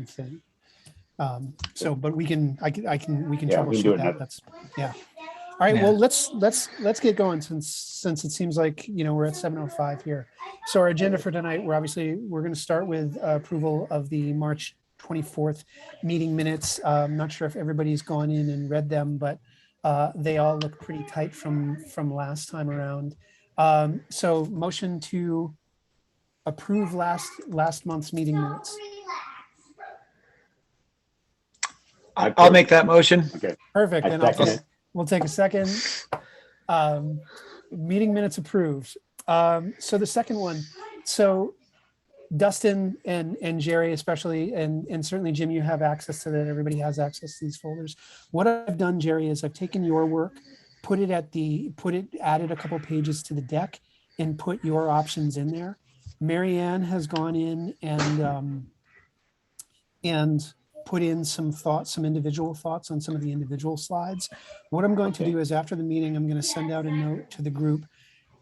thing. So, but we can troubleshoot that. That's, yeah. All right, well, let's get going since it seems like, we're at 7:05 here. So our agenda for tonight, we're going to start with approval of the March 24th meeting minutes. I'm not sure if everybody's gone in and read them, but they all look pretty tight from last time around. So motion to approve last month's meeting minutes. I'll make that motion. Okay. Perfect. I And second it. we'll take a second. Meeting minutes approved. So the second one, so Dustin and Jerry especially, and certainly Jim, you have access to that. Everybody has access to these folders. What I've done, Jerry, is I've taken your work, added a couple pages to the deck and put your options in there. Mary Ann has gone in and put in some individual thoughts on some of the individual slides. What I'm going to do is after the meeting, I'm going to send out a note to the group,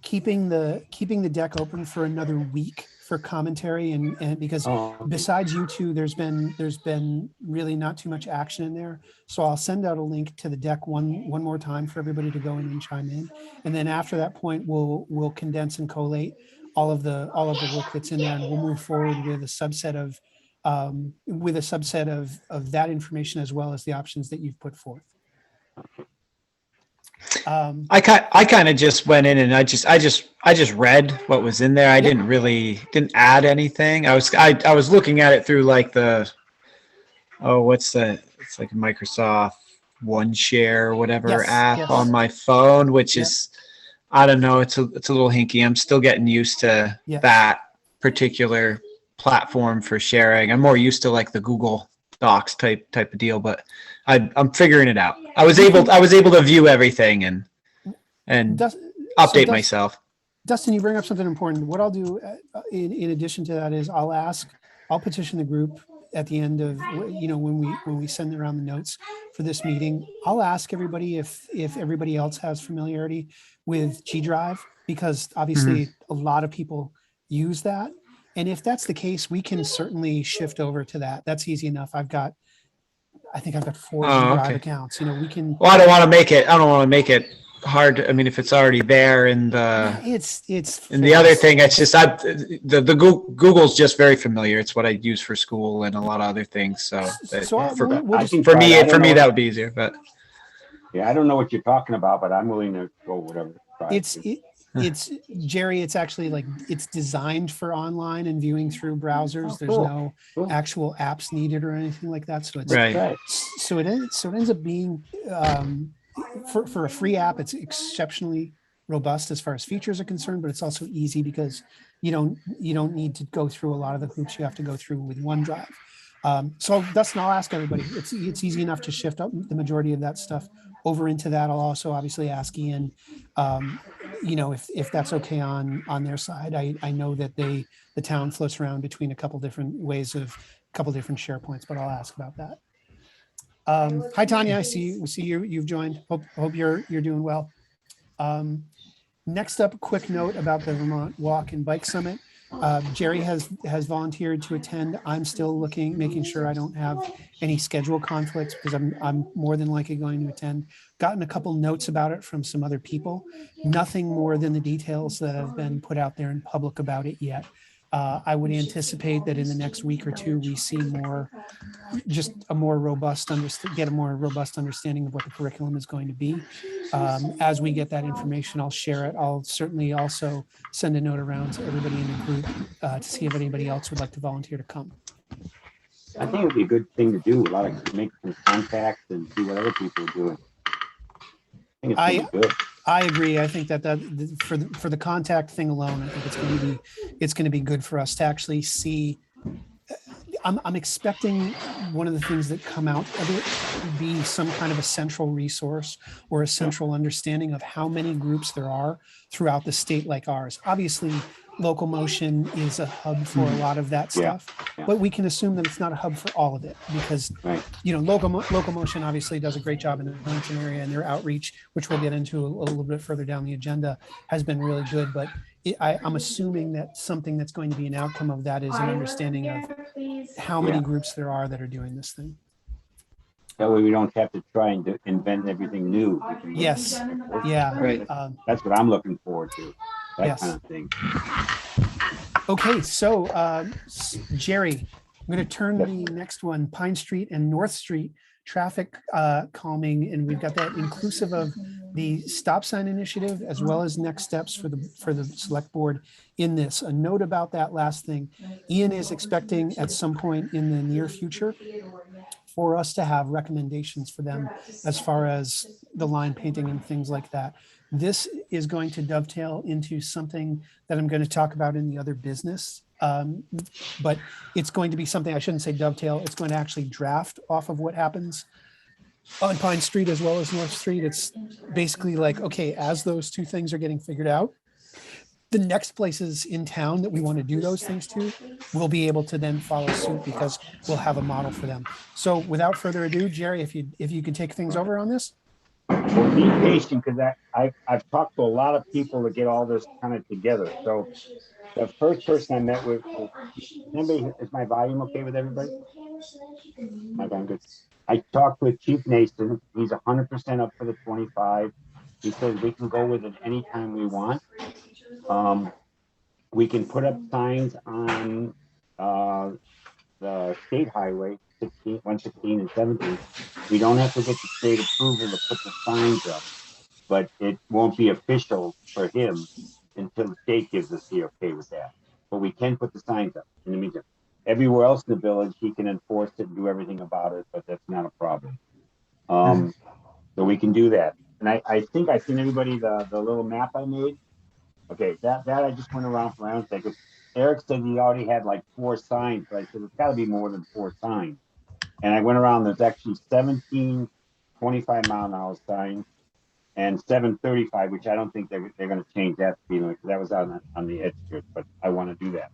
keeping the deck open for another week for commentary and because besides you two, there's been really not too much action in there. So I'll send out a link to the deck one more time for everybody to go in and chime in. And then after that point, we'll condense and collate all of the work that's in there, and we'll move forward with a subset of that information as well as the options that you've put forth. I kind of just went in and I just read what was in there. I didn't add anything. I was looking at it through like it's like a Microsoft OneShare or whatever app on my phone, which is, I don't know, it's a little hinky. I'm still getting used to that particular platform for sharing. I'm more used to like the Google Docs type of deal, but I'm figuring it out. I was able to view everything and update myself. Dustin, you bring up something important. What I'll do in addition to that is I'll petition the group at the end of, when we send around the notes for this meeting. I'll ask everybody if everybody else has familiarity with G Drive, because obviously a lot of people use that. And if that's the case, we can certainly shift over to that. That's easy enough. I think I've got 4 G Drive accounts. We can. Well, I don't want to make it hard. I mean, if it's already there and it's and the other thing, it's just Google's just very familiar. It's what I use for school and a lot of other things. So for me, that would be easier. But yeah, I don't know what you're talking about, but I'm willing to go whatever. It's Jerry. It's actually it's designed for online and viewing through browsers. There's no actual apps needed or anything like that. So it's right. So it ends up being for a free app. It's exceptionally robust as far as features are concerned, but it's also easy because you don't need to go through a lot of the hoops you have to go through with OneDrive. So Dustin, I'll ask everybody. It's easy enough to shift up the majority of that stuff over into that. I'll also obviously ask Ian, if that's okay on their side. I know that the town floats around between a couple different SharePoints, but I'll ask about that. Hi Tanya, I see you've joined. Hope you're doing well. Next up, a quick note about the Vermont Walk and Bike Summit. Jerry has volunteered to attend. I'm still making sure I don't have any schedule conflicts because I'm more than likely going to attend. Gotten a couple notes about it from some other people. Nothing more than the details that have been put out there in public about it yet. I would anticipate that in the next week or two, we see get a more robust understanding of what the curriculum is going to be. As we get that information, I'll share it. I'll certainly also send a note around to everybody in the group to see if anybody else would like to volunteer to come. I think it would be a good thing to do. Make some contacts and see what other people are doing. I think it's good. I agree. I think that for the contact thing alone, I think it's going to be good for us to actually see. I'm expecting one of the things that come out of it to be some kind of a central resource or a central understanding of how many groups there are throughout the state like ours. Obviously, Local Motion is a hub for a lot of that Yeah, stuff, yeah. but we can assume that it's not a hub for all of it because, Right. Local Motion obviously does a great job in the Huntington area, and their outreach, which we'll get into a little bit further down the agenda, has been really good. But I'm assuming that something that's going to be an outcome of that is an understanding of how many Yeah. groups there are that are doing this thing. That way we don't have to try and invent everything new. We can look Yes. at it. Yeah. Right. That's what I'm looking forward to. That Yes. kind of thing. Okay, so Jerry, I'm going to turn Yes. the next one, Pine Street and North Street traffic calming, and we've got that inclusive of the stop sign initiative as well as next steps for the select board in this. A note about that last thing, Ian is expecting at some point in the near future for us to have recommendations for them as far as the line painting and things like that. This is going to dovetail into something that I'm going to talk about in the other business. But it's going to be something, I shouldn't say dovetail, it's going to actually draft off of what happens on Pine Street as well as North Street. It's basically like, okay, as those two things are getting figured out, the next places in town that we want to do those things to, we'll be able to then follow suit because we'll have a model for them. So without further ado, Jerry, if you could take things over on this. Well, be patient because I've talked to a lot of people to get all this kind of together. So the first person I met with, is my volume okay with everybody? My volume good. I talked with Chief Nason. He's 100% up for the 25. He says we can go with it anytime we want. We can put up signs on the state highway, 116 and 17. We don't have to get the state approval to put the signs up, but it won't be official for him until the state gives us the okay with that. But we can put the signs up in the meantime. Everywhere else in the village, he can enforce it and do everything about it, but that's not a problem. So we can do that. And I think I seen everybody the little map I made. Okay, that I just went around for my own sake. Eric said he already had like 4 signs, but I said it's got to be more than 4 signs. And I went around. There's actually 17 25-mile-an-hour signs and 735, which I don't think they're going to change that speed limit because that was on the edge of it. But I want to do that.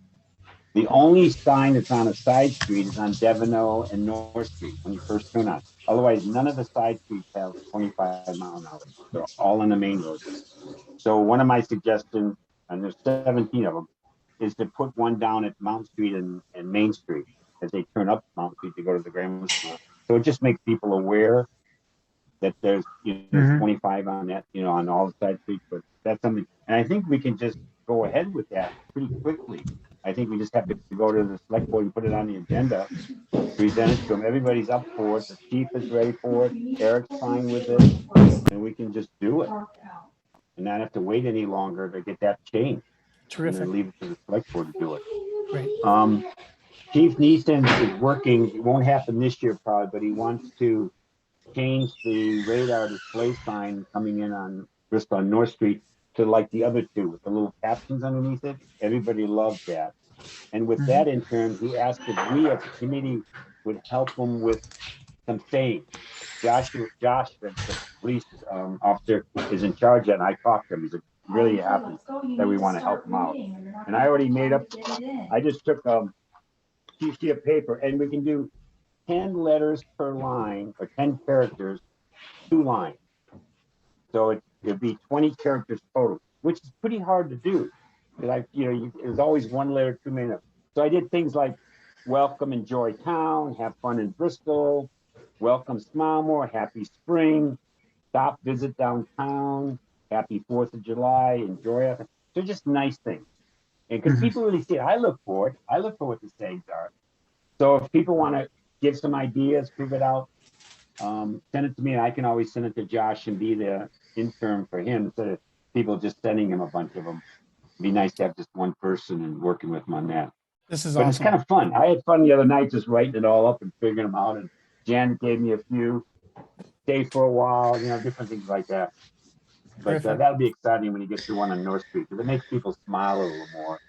The only sign that's on a side street is on Devino and North Street when you first turn on. Otherwise, none of the side streets have 25-mile-an-hour. They're all on the main road. So one of my suggestions, and there's 17 of them, is to put one down at Mount Street and Main Street as they turn up Mount Street to go to the Grandma School. So it just makes people aware that there's 25 on that, on all the side streets. But that's something, and I think we can just go ahead with that pretty quickly. I think we just have to go to the select board and put it on the agenda, present it to them. Everybody's up for it. The chief is ready for it. Eric's fine with it, and we can just do it and not have to wait any longer to get that changed. Terrific. And then leave it to the select board to do it. Great. Chief Neeson is working. It won't happen this year probably, but he wants to change the radar display sign coming in on Bristol on North Street to like the other two with the little captions underneath it. Everybody loved that. And with that in turn, he asked if we as a committee would help him with some saying. Josh, the police officer, is in charge of it, and I talked to him. He's really happy that we want to help him out. And I already made up, I just took a sheet of paper, and we can do 10 letters per line, or 10 characters, 2 lines. So it'd be 20 characters total, which is pretty hard to do. There's always one letter too many. So I did things like welcome, enjoy town, have fun in Bristol, welcome, smile more, happy spring, stop, visit downtown, happy 4th of July, enjoy it. They're just nice things. And because people really see it, I look for it. I look for what the sayings are. So if people want to give some ideas, prove it out, send it to me. And I can always send it to Josh and be the intern for him instead of people just sending him a bunch of them. It'd be nice to have just one person and working with him on that. This is but awesome. It's kind of fun. I had fun the other night just writing it all up and figuring them out. And Jan gave me a few, stay for a while, different things like that. But that'll be exciting when you get to one on North Street because it makes people smile a little more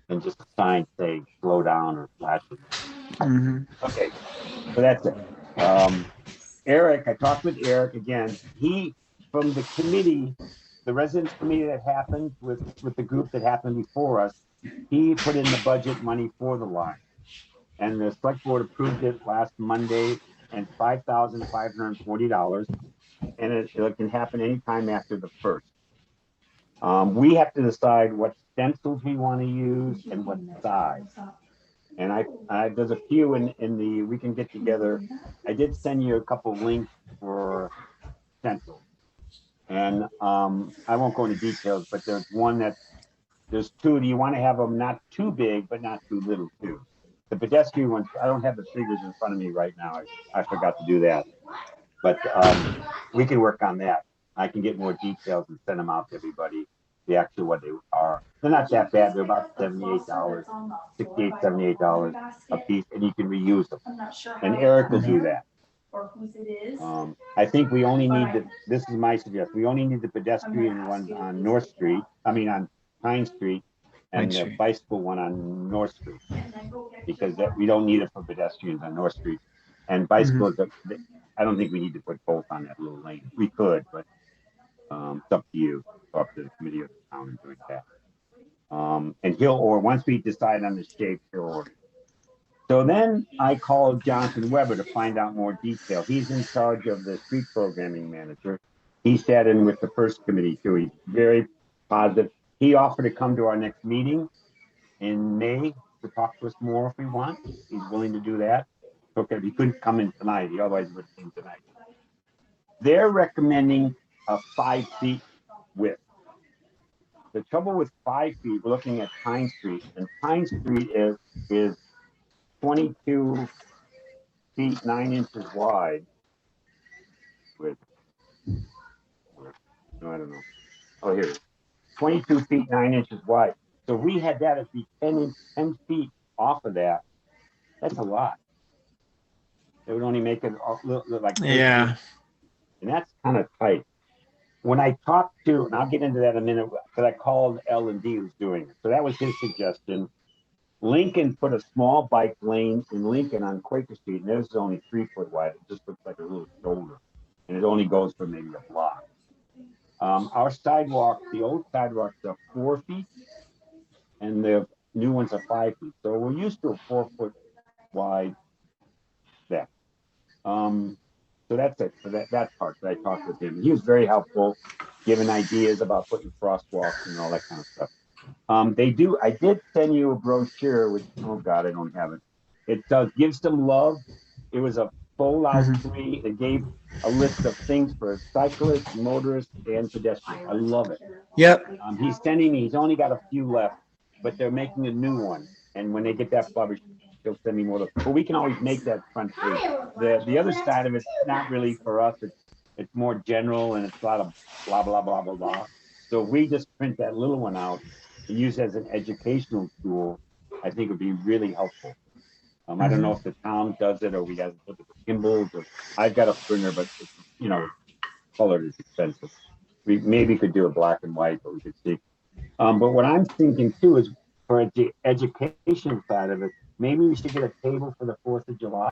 than just a sign saying slow down or flashing. Okay, so that's it. Eric, I talked with Eric again. He, from the committee, the residents committee that happened with the group that happened before us, he put in the budget money for the line. And the select board approved it last Monday and $5,540. And it can happen anytime after the 1st. We have to decide what stencils we want to use and what size. And I there's a few in the, we can get together. I did send you a couple links for stencils. And I won't go into details, but there's one there's two. Do you want to have them not too big, but not too little too? The pedestrian ones, I don't have the figures in front of me right now. I forgot to do that. But we can work on that. I can get more details and send them out to everybody, the actual what they are. They're not that bad. They're about $78, $68, $78 a piece, and you can reuse them. And Eric will do that. I think we only need this is my suggestion. We only need the pedestrian ones on North Street. I mean, on Pine Street, and the bicycle one on North Street, because we don't need it for pedestrians on North Street. And bicycles, I don't think we need to put both on that little lane. We could, but it's up to you, up to the committee of the town and doing that. And once we decide on the shape, he'll order. So then I called Jonathan Weber to find out more detail. He's in charge of the street programming manager. He sat in with the first committee too. He's very positive. He offered to come to our next meeting in May to talk to us more if we want. He's willing to do that. Okay, he couldn't come in tonight. He otherwise would have come tonight. They're recommending a 5 feet width. The trouble with 5 feet, we're looking at Pine Street, and Pine Street is 22 feet 9 inches wide. No, I don't know. Oh, here it is. 22 feet 9 inches wide. So we had that at the 10 feet off of that. That's a lot. It would only make it look like yeah. And that's kind of tight. When I talked to, and I'll get into that in a minute, because I called L&D who's doing it. So that was his suggestion. Lincoln put a small bike lane in Lincoln on Quaker Street, and this is only 3 foot wide. It just looks like a little shoulder, and it only goes for maybe a block. Our sidewalk, the old sidewalks are 4 feet, and the new ones are 5 feet. So we're used to a 4 foot wide deck. So that's it for that part that I talked with him. He was very helpful, giving ideas about putting crosswalks and all that kind of stuff. I did send you a brochure, which, oh God, I don't have it. It does give some love. It was a full out tree. It gave a list of things for cyclists, motorists, and pedestrians. I love it. Yep. He's sending me, he's only got a few left, but they're making a new one. And when they get that published, he'll send me more. But we can always make that front page. The other side of it's not really for us. It's more general, and it's a lot of blah, blah, blah, blah, blah. So if we just print that little one out and use it as an educational tool, I think it would be really helpful. I don't know if the town does it or we got to look at the symbols. Or I've got a printer, but it's, colored is expensive. We maybe could do a black and white, but we could see. But what I'm thinking too is for the education side of it, maybe we should get a table for the 4th of July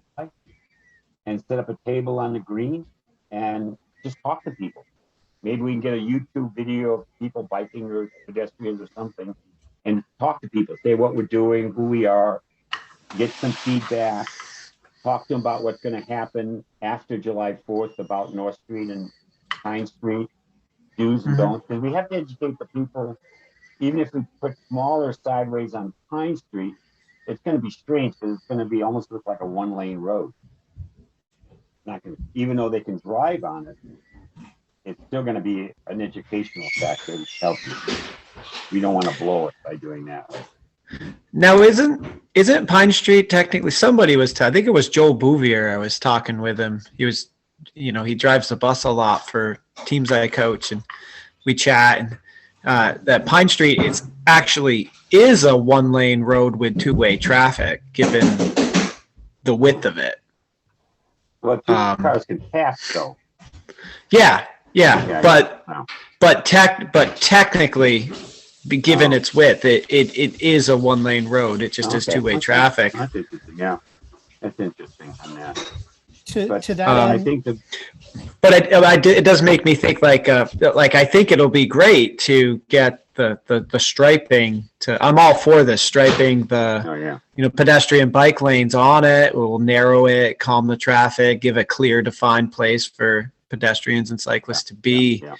and set up a table on the green and just talk to people. Maybe we can get a YouTube video of people biking or pedestrians or something and talk to people, say what we're doing, who we are, get some feedback, talk to them about what's going to happen after July 4th about North Street and Pine Street, do's and don'ts. Because we have to educate the people. Even if we put smaller sideways on Pine Street, it's going to be strange because it's going to be almost look like a 1-lane road. Not gonna, even though they can drive on it, it's still going to be an educational factor to help you. We don't want to blow it by doing that. Now, isn't Pine Street technically, somebody was, I think it was Joel Bouvier, I was talking with him. He was, he drives the bus a lot for teams I coach, and we chat, and that Pine Street is a 1-lane road with 2-way traffic, given the width of it. Well, 2 cars can pass though. Yeah, but technically, given its width, it is a 1-lane road. It just has 2-way traffic. That's interesting. Yeah, that's interesting on that. But To that I end, think that But it does make me think like I think it'll be great to get the striping to. I'm all for this striping oh yeah, pedestrian bike lanes on it. We'll narrow it, calm the traffic, give a clear, defined place for pedestrians and cyclists to be. yeah.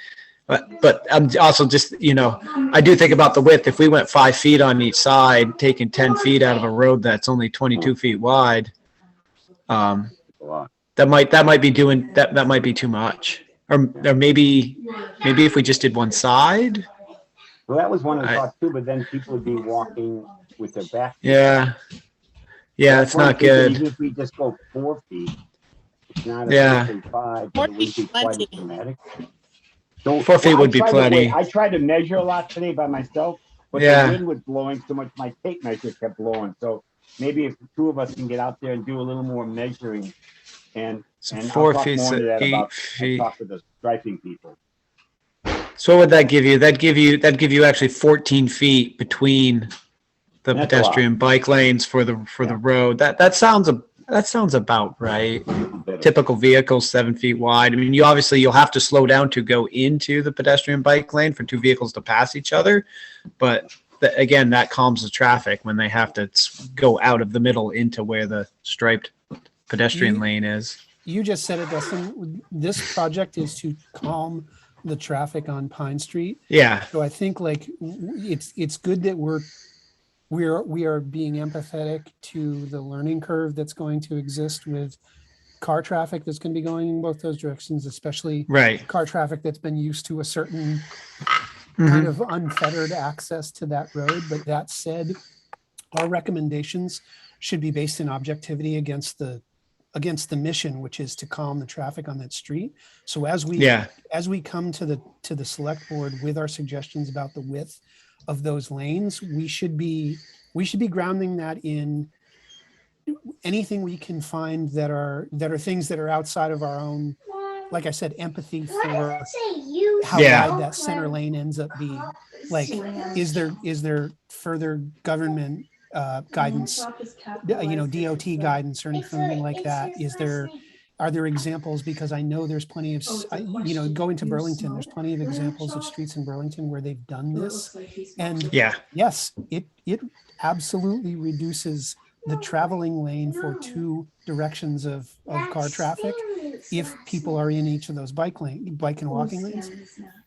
But I'm also just I do think about the width. If we went 5 feet on each side, taking 10 feet out of a road that's only 22 feet wide. A lot. That might be doing that might be too much. Or maybe if we just did one side. Well, that was one of the thoughts too, but then people would be walking with their back. Yeah. Yeah, it's not good. Even if we just go 4 feet, it's not Yeah. officially 5, but it wouldn't be quite as dramatic. So 4 feet would be plenty. I tried to measure a lot today by myself, but the wind was blowing so much, my tape measure kept blowing. So maybe if the two of us can get out there and do a little more measuring, and So and 4 I'll talk feet, more so into that 8 about feet. I'll talk to the striping people. So what would that give you? That'd give you actually 14 feet between the pedestrian bike lanes for the road. That sounds about right. Typical vehicle 7 feet wide. I mean, you'll have to slow down to go into the pedestrian bike lane for two vehicles to pass each other, but again, that calms the traffic when they have to go out of the middle into where the striped pedestrian lane is. You just said it, Dustin. This project is to calm the traffic on Pine Street. Yeah. So I think like it's good that we are being empathetic to the learning curve that's going to exist with car traffic that's going to be going in both those directions, especially car traffic that's been used to a certain kind of unfettered access to that road. But that said, our recommendations should be based in objectivity against the mission, which is to calm the traffic on that street. So as we come to the select board with our suggestions about the width of those lanes, we should be grounding that in anything we can find that are things that are outside of our own, like I said, empathy for how wide that center lane ends up being. Like, is there further government guidance, DOT guidance or anything like that? Are there examples? Because I know there's plenty of, going to Burlington, there's plenty of examples of streets in Burlington where they've done this. And yes, it absolutely reduces the traveling lane for two directions of car traffic if people are in each of those bike and walking lanes.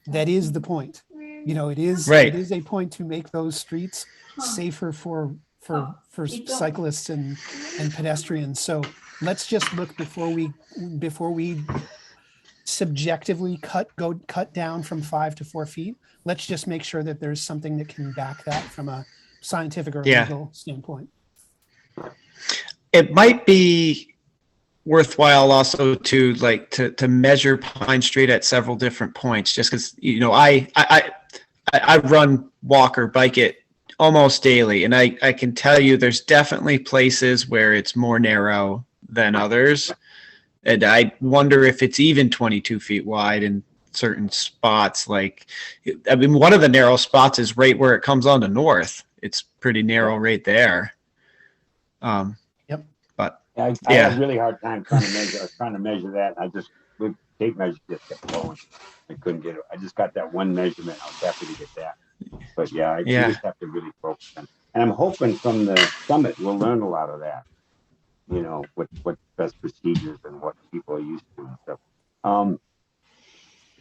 That is the point. It is a point to make those streets safer for cyclists and pedestrians. So let's just look before we subjectively cut down from 5 to 4 feet. Let's just make sure that there's something that can back that from a scientific or legal standpoint. It might be worthwhile also to measure Pine Street at several different points, just because I run, walk, or bike it almost daily, and I can tell you there's definitely places where it's more narrow than others, and I wonder if it's even 22 feet wide in certain spots. Like, I mean, one of the narrow spots is right where it comes on to North. It's pretty narrow right there. But I had a really hard time trying to measure. I was trying to measure that. With tape measure just kept going. I couldn't get it. I just got that one measurement. I was happy to get that. But I just have to really focus on. And I'm hoping from the summit we'll learn a lot of that. What best procedures and what people are used to and stuff.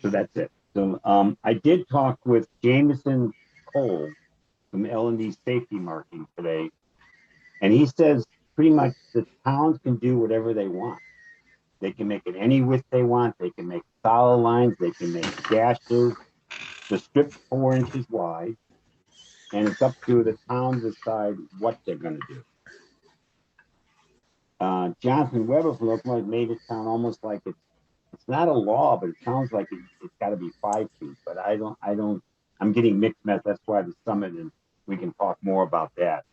So that's it. So I did talk with Jameson Cole from L&D Safety Marking today, and he says pretty much the towns can do whatever they want. They can make it any width they want. They can make solid lines. They can make gashes. The strip's 4 inches wide, and it's up to the town to decide what they're going to do. Jonathan Weber from Oklahoma made it sound almost like it's not a law, but it sounds like it's got to be 5 feet. But I'm getting mixed messages. That's why the summit, and we can talk more about that.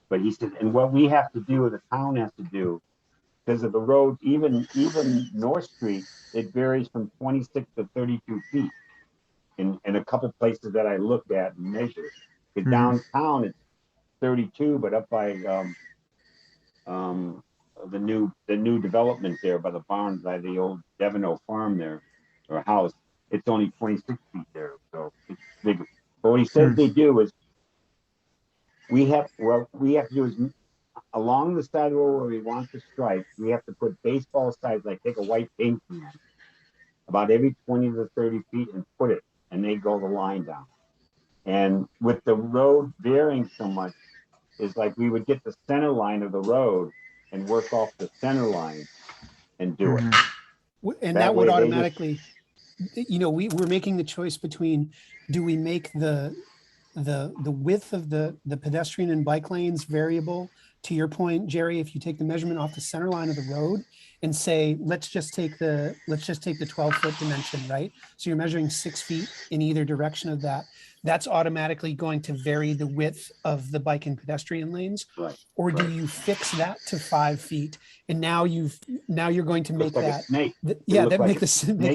But he said, and what we have to do, the town has to do, because of the road, even North Street, it varies from 26 to 32 feet in a couple places that I looked at and measured. Downtown, it's 32, but up by the new development there by the barn, by the old Devino farm there, or house. It's only 26 feet there, so it's bigger. But what he says they do is we have to do is along the side of the road where we want the stripe, we have to put baseball size, like take a white paint can about every 20 to 30 feet and put it, and they go the line down. And with the road varying so much, is like we would get the center line of the road and work off the center line and do it. And that would automatically, we're making the choice between, do we make the width of the pedestrian and bike lanes variable? To your point, Jerry, if you take the measurement off the center line of the road and say, let's just take the 12-foot dimension, right? So you're measuring 6 feet in either direction of that. That's automatically going to vary the width of the bike and pedestrian lanes. Right. Or do you fix that to 5 feet? And now you're going to make like that. a snake. Make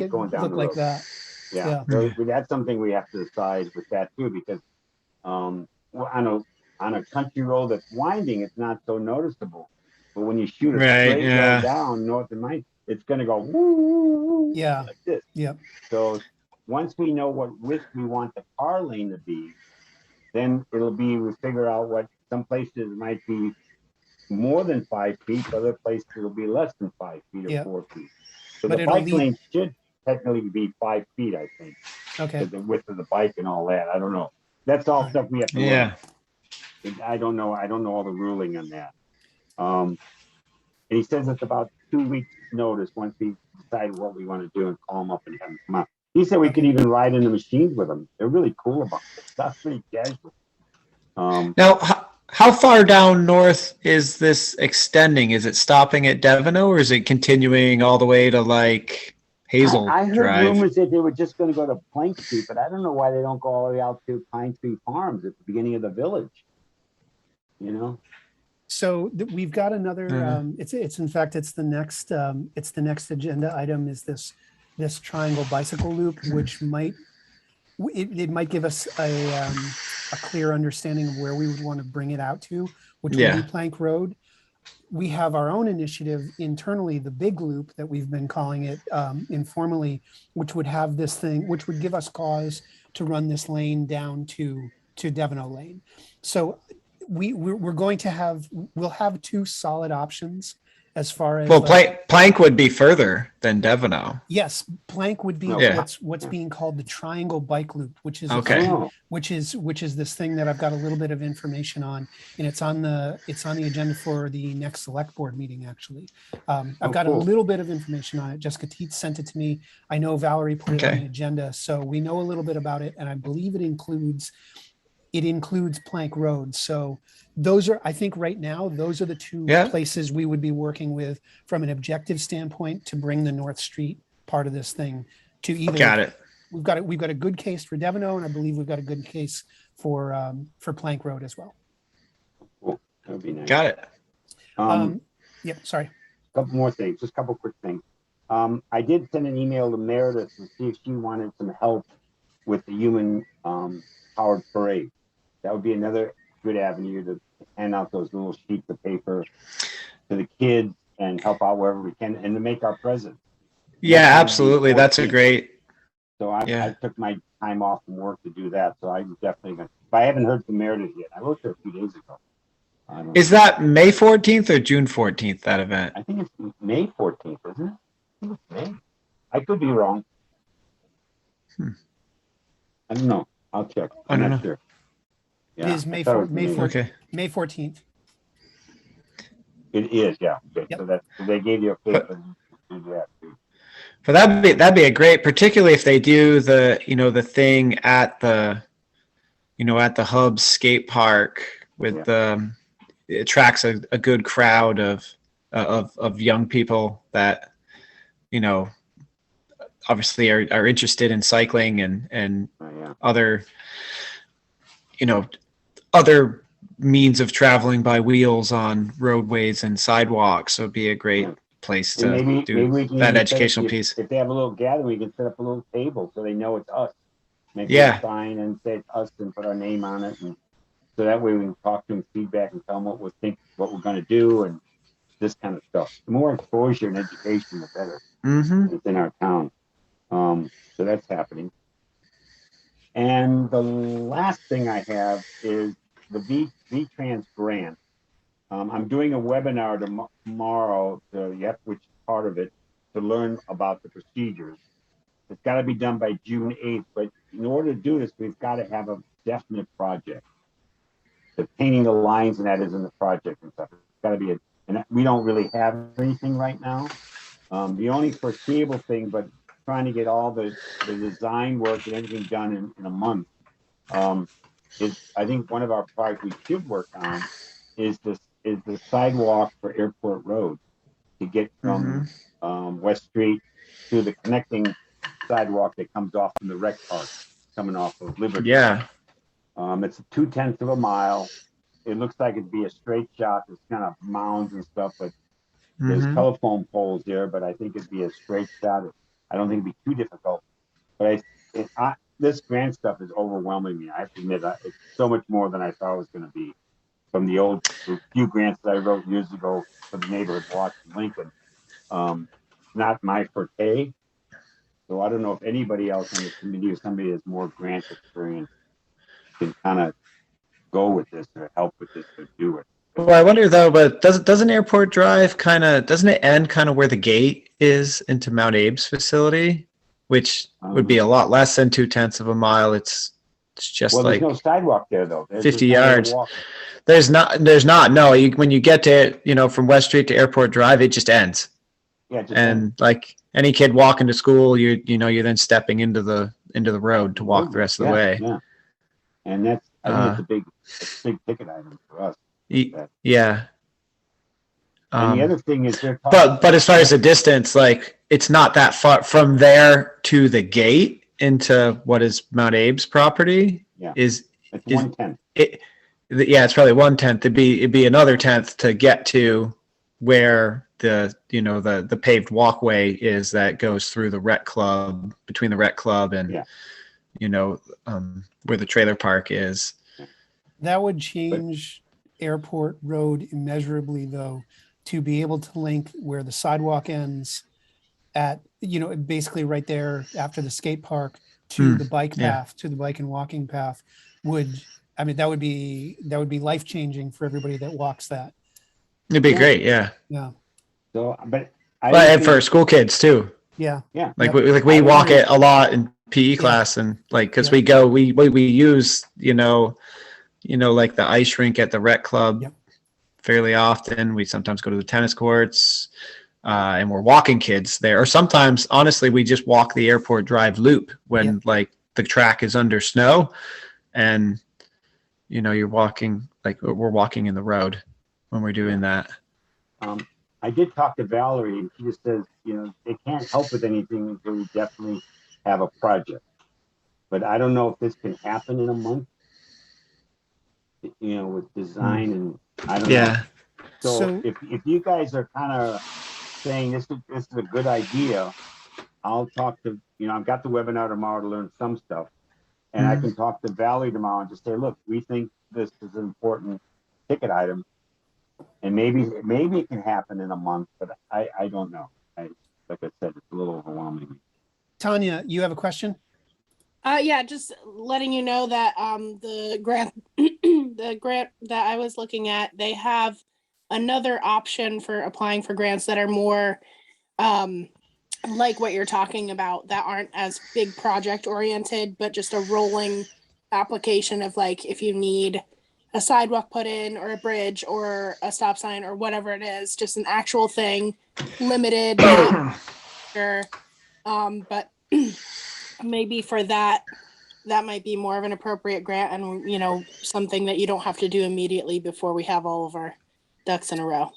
it going down look the like road. that. Yeah. So that's something we have to decide with that too, because on a country road that's winding, it's not so noticeable. But when you shoot a straight road down north of mine, it's going to go woo, like this. Yeah. So once we know what width we want the car lane to be, then we figure out what some places might be more than 5 feet, other places it'll be less than 5 feet or 4 feet. So the bike lane should technically be 5 feet, I think. Okay. The width of the bike and all that. I don't know. That's all stuff we have to learn. I don't know all the ruling on that. And he says it's about 2 weeks notice once we decide what we want to do and call them up and have them come out. He said we could even ride in the machines with them. They're really cool about it. That's pretty casual. Now, how far down north is this extending? Is it stopping at Devino, or is it continuing all the way to like Hazel I heard Drive? rumors that they were just going to go to Plank Street, but I don't know why they don't go all the way out to Pine Tree Farms at the beginning of the village. So we've got another. It's the next agenda item is this triangle bicycle loop, which might give us a clear understanding of where we would want to bring it out to, which would be Plank Road. We have our own initiative internally, the big loop that we've been calling it informally, which would have this thing, which would give us cause to run this lane down to Devino Lane. So we'll have two solid options as far as Plank would be further than Devino. Yes, Plank would be what's being called the triangle bike loop, which is which is this thing that I've got a little bit of information on, and it's on the agenda for the next select board meeting. Actually, I've got a little bit of information on it. Jessica Teets sent it to me. I know Valerie put it on the agenda, so we know a little bit about it, and I believe it includes Plank Road. So those are, I think right now, those are the two places we would be working with from an objective standpoint to bring the North Street part of this thing to either. Got it. We've got a good case for Devino, and I believe we've got a good case for Plank Road as well. Cool. That would be nice. Got it. Sorry. A couple more things, just a couple quick things. I did send an email to Meredith to see if she wanted some help with the human powered parade. That would be another good avenue to hand out those little sheets of paper to the kids and help out wherever we can, and to make our presence. Yeah, absolutely. That's a great. So I took my time off from work to do that. So I'm definitely going to, but I haven't heard from Meredith yet. I wrote her a few days ago. Is that May 14th or June 14th, that event? I think it's May 14th, isn't it? I think it's May. I could be wrong. I don't know. I'll check. I'm not sure. Yeah, it is May 14th. May 14th. It is, yeah. Okay. Yep. So they gave you a paper to do that too. But that'd be a great, particularly if they do the thing at the Hubs skate park with it attracts a good crowd of young people that obviously are interested in cycling and other other means of traveling by wheels on roadways and sidewalks. So it'd be a great place to do that educational piece. If they have a little gathering, we can set up a little table so they know it's us. Make a sign and say it's us and put our name on it, and so that way we can talk to them, feedback, and tell them what we're going to do, and this kind of stuff. The more exposure and education, the better. Mm-hmm. Within our town. So that's happening. And the last thing I have is the VTrans grant. I'm doing a webinar tomorrow, which is part of it, to learn about the procedures. It's got to be done by June 8th, but in order to do this, we've got to have a definite project. The painting the lines and that is in the project and stuff. It's got to be and we don't really have anything right now. The only foreseeable thing, but trying to get all the design work and everything done in a month, is I think one of our projects we should work on is the sidewalk for Airport Road to get from West Street to the connecting sidewalk that comes off from the rec park coming off of Liberty. Yeah. It's 2/10 of a mile. It looks like it'd be a straight shot. There's kind of mounds and stuff, but there's telephone poles there, but I think it'd be a straight shot. I don't think it'd be too difficult. But this grant stuff is overwhelming me. I have to admit, it's so much more than I thought it was going to be. From the few grants that I wrote years ago for the neighborhood watch in Lincoln, not my forte. So I don't know if anybody else on the committee or somebody has more grant experience can kind of go with this or help with this or do it. Well, I wonder though, but doesn't Airport Drive doesn't it end kind of where the gate is into Mount Abe's facility, which would be a lot less than 2/10 of a mile. It's just like there's no sidewalk there though. There's 50 yards. There's not. No, when you get to from West Street to Airport Drive, it just ends. Yeah. Like any kid walking to school, you're then stepping into the road to walk the rest of the way. Yeah. And that's I think it's a big ticket item for us. Yeah. And the other thing is but as far as the distance, like it's not that far from there to the gate into what is Mount Abe's property. Yeah. It's 1/10. It's probably 1/10. It'd be another 1/10 to get to where the paved walkway is that goes through the rec club, between the rec club and where the trailer park is. That would change Airport Road immeasurably, though, to be able to link where the sidewalk ends at, basically right there after the skate park to the bike path, to the bike and walking path that would be life changing for everybody that walks that. It'd be great. Yeah. Yeah. So, but for school kids too. Yeah. Yeah. We walk it a lot in PE class and because we use, like the ice rink at the rec club fairly often. We sometimes go to the tennis courts and we're walking kids there. Or sometimes, honestly, we just walk the Airport Drive loop when the track is under snow and, you're walking, we're walking in the road when we're doing that. I did talk to Valerie and she just says, they can't help with anything until we definitely have a project. But I don't know if this can happen in a month, with design and I don't know. So if you guys are kind of saying this is a good idea, I'll talk to, I've got the webinar tomorrow to learn some stuff. And I can talk to Valerie tomorrow and just say, look, we think this is an important ticket item. And maybe it can happen in a month, but I don't know. Like I said, it's a little overwhelming. Tanya, you have a question? Yeah, just letting you know that the grant that I was looking at, they have another option for applying for grants that are more like what you're talking about, that aren't as big project oriented, but just a rolling application of if you need a sidewalk put in or a bridge or a stop sign or whatever it is, just an actual thing, limited. But maybe for that might be more of an appropriate grant and, something that you don't have to do immediately before we have all of our ducks in a row.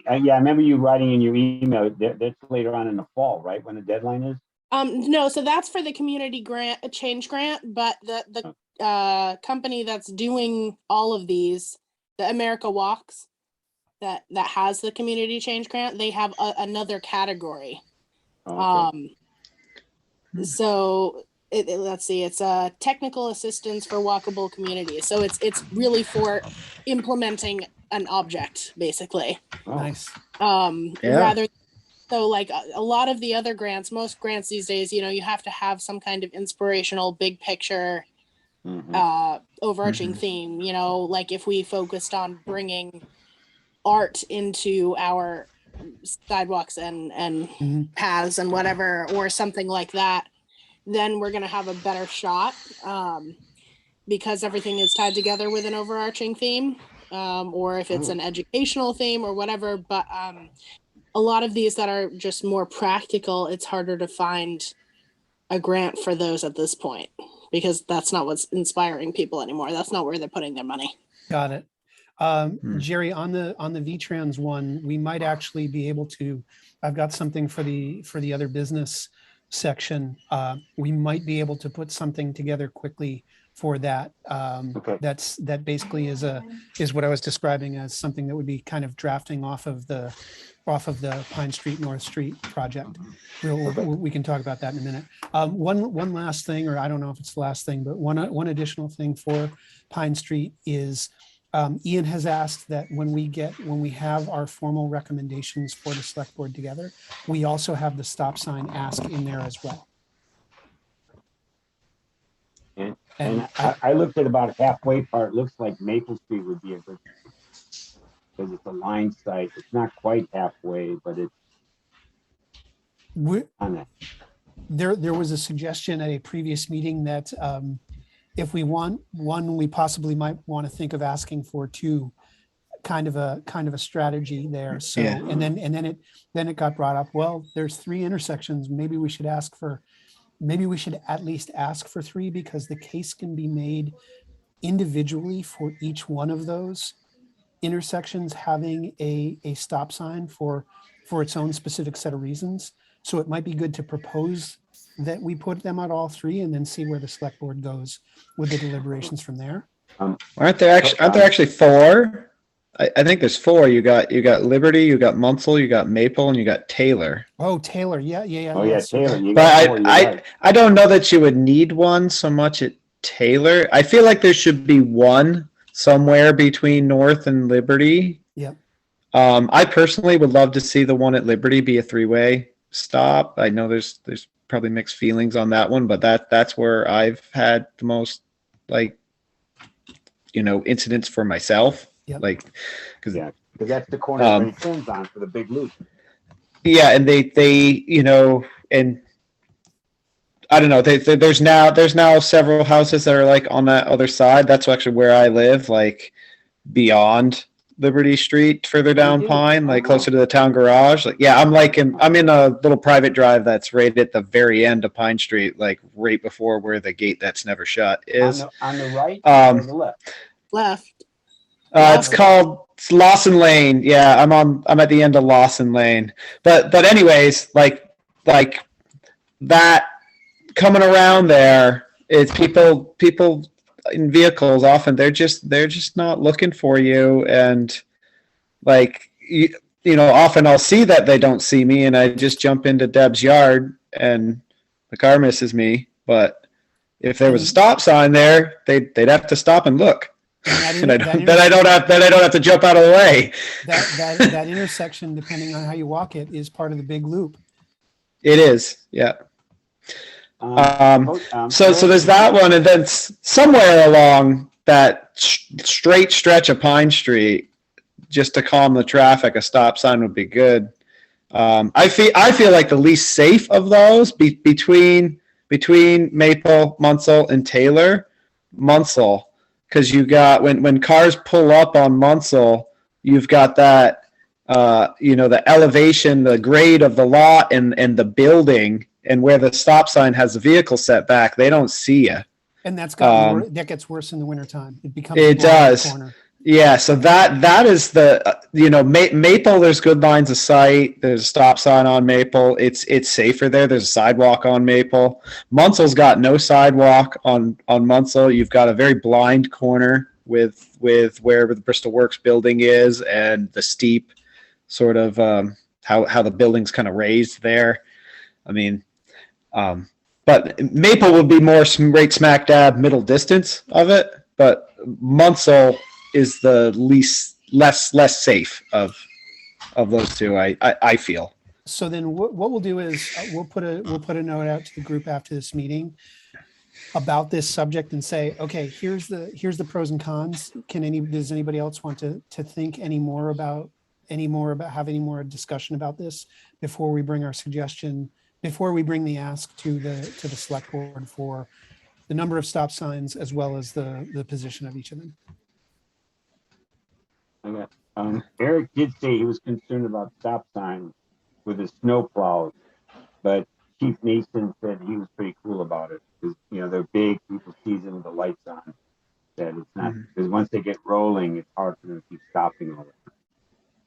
I remember you writing in your email that's later on in the fall, right? When the deadline is? No, so that's for the community grant, a change grant, but the company that's doing all of these, the America Walks, that has the community change grant, they have another category. Okay. So let's see, it's a technical assistance for walkable communities. So it's really for implementing an object basically. Nice. Rather, so like a lot of the other grants, most grants these days, you know, you have to have some kind of inspirational big picture overarching theme, you know, like if we focused on bringing art into our sidewalks and paths and whatever, or something like that, then we're going to have a better shot because everything is tied together with an overarching theme, or if it's an educational theme or whatever. But a lot of these that are just more practical, it's harder to find a grant for those at this point because that's not what's inspiring people anymore. That's not where they're putting their money. Got it. Jerry, on the VTrans one, we might actually be able to, I've got something for the other business section. We might be able to put something together quickly for that. That basically is what I was describing as something that would be kind of drafting off of the Pine Street, North Street project. We can talk about that in a minute. One last thing, or I don't know if it's the last thing, but one additional thing for Pine Street is Ian has asked that when we have our formal recommendations for the select board together, we also have the stop sign ask in there as well. And I looked at about halfway part. Looks like Maple Street would be a good, because it's a line site. It's not quite halfway, but it's on it. There was a suggestion at a previous meeting that if we want one, we possibly might want to think of asking for two, kind of a strategy there. So and then it got brought up. Well, there's 3 intersections. Maybe we should at least ask for 3, because the case can be made individually for each one of those intersections having a stop sign for its own specific set of reasons. So it might be good to propose that we put them at all 3 and then see where the select board goes with the deliberations from there. Aren't there actually 4? I think there's 4. You got Liberty, you got Munsell, you got Maple, and you got Taylor. Oh, Taylor. Yeah. Oh yeah, Taylor. But I don't know that you would need one so much at Taylor. I feel like there should be one somewhere between North and Liberty. Yep. I personally would love to see the one at Liberty be a 3-way stop. I know there's probably mixed feelings on that one, but that's where I've had the most incidents for myself. Yep. Because that's the corner that it turns on for the big loop. Yeah, and they and I don't know. There's now several houses that are on that other side. That's actually where I live, beyond Liberty Street, further down Pine, closer to the town garage. I'm in a little private drive that's right at the very end of Pine Street, right before where the gate that's never shut is. On the right or the left? Left. It's called Lawson Lane. Yeah, I'm at the end of Lawson Lane. But anyways, that coming around there, it's people in vehicles often they're just not looking for you, and often I'll see that they don't see me and I just jump into Deb's yard and the car misses me. But if there was a stop sign there, they'd have to stop and look. And I don't have to jump out of the way. That intersection, depending on how you walk it, is part of the big loop. It is, yeah. So there's that one, and then somewhere along that straight stretch of Pine Street, just to calm the traffic, a stop sign would be good. I feel like the least safe of those between Maple, Munsell, and Taylor, Munsell. Because you got when cars pull up on Munsell, you've got that the elevation, the grade of the lot, and the building, and where the stop sign has the vehicle set back, they don't see you. And that gets worse in the wintertime. It does. Corner. Yeah, so that is the Maple. There's good lines of sight. There's a stop sign on Maple. It's safer there. There's a sidewalk on Maple. Munsell's got no sidewalk on Munsell. You've got a very blind corner with where the Bristol Works building is, and the steep sort of how the building's kind of raised there. I mean, but Maple would be more right smack dab middle distance of it, but Munsell is the least less safe of those two. I feel. So then what we'll do is we'll put a note out to the group after this meeting about this subject and say, okay, here's the pros and cons. Does anybody else want to think any more about have any more discussion about this before we bring the ask to the select board for the number of stop signs as well as the position of each of them? Eric did say he was concerned about stop signs with his snow plows, but Chief Mason said he was pretty cool about it because they're big, people see them, the lights on. That it's not because once they get rolling, it's hard for them to keep stopping all the time.